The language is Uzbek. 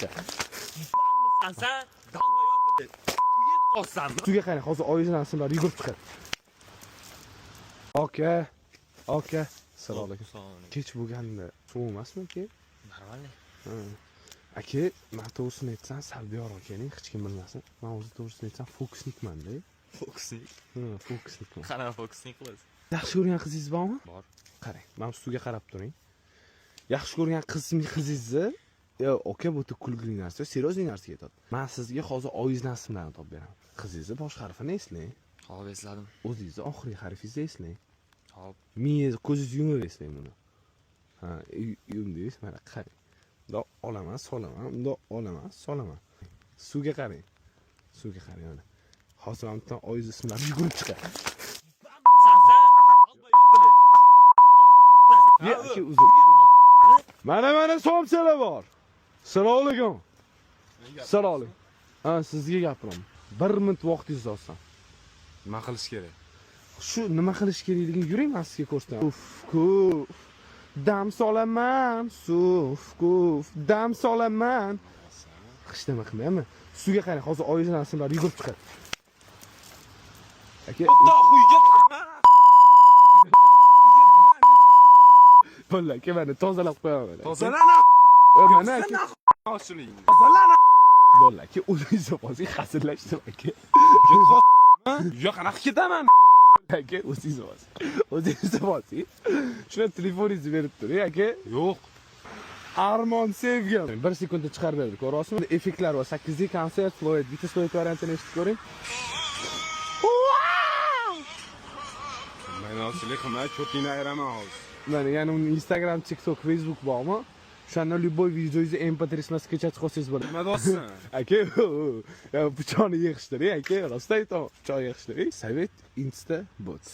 Sen dalga yapılır. Kuyet olsan. Suvga qarang, hozir oyisidan simlar yugurib chiqadi. Aka. Assalomu alaykum. Kech bo'lganda suv emasmi aka? Normalniy. Aka, men to'g'risini aytsam, salbiyroq keling, hech kim bilmasin. Men o'zi to'g'risini aytsam, fokusnikman-da. Fokusnik. Fokusnikman. Qanaqa fokusnik qilasiz? Yaxshi ko'rgan qizingiz bormi? Bor. Qarang, men suvga qarab turing. Yaxshi ko'rgan qizingizni, aka bu kulgili narsa, seriozli narsa ketadi. Men sizga hozir oyingizdan ismlarni topib beraman. Qizingizni bosh harfini eslang. Hop, esladim. O'zingizni oxirgi harfingizni eslang. Hop. Mingizni ko'zingizni yumib eslang buni. Yumdingiz, mana qarang. Bundoq olaman, solaman, bundoq olaman, solaman. Suvga qarang. Suvga qarang mana. Hozir hamdan oyingiz ismlari yugurib chiqadi. Sen dalga yapılır. Aka, uzr. Mana somsalar bor. Assalomu alaykum. Assalomu alaykum. Sizga gapiraman. 1 minut vaqtingizni olsam. Nima qilish kerak? Shu nima qilish kerakligini yuring, men sizga ko'rsataman. Kuf. Dam solaman, dam solaman. Hech nima qilmayman. Suvga qarang, hozir oyingizdan simlar yugurib chiqadi. Aka, Bo'la, aka, mana tozalab qo'yaman. Tozalana. Mana aka, Oshiling. tozalana. Bo'la, aka, o'zingizni hozir hazillashdim, aka. Yo'q, qanaqa ketaman? Aka, o'zingizni hozir. Shuna telefoningizni berib turing, aka. Yo'q. Armon sevgim. 1 sekundda chiqarib berdi, ko'rasizmi? Effektlar va 8 konsert, Floyd, bitta Floyd variantini eshitib ko'ring. Men hozirlik qilmay, cho'tingni ayiraman hozir. Mana yana uni Instagram, TikTok, Facebook bormi? O'shanda любой videoingizni MP3 sma skechach qilsangiz bo'ladi. Nima deyapsan? Aka, pichoqni yig'ishtiring, aka, rost aytaman. Pichoq yig'ishtiring. Sovet Insta bot.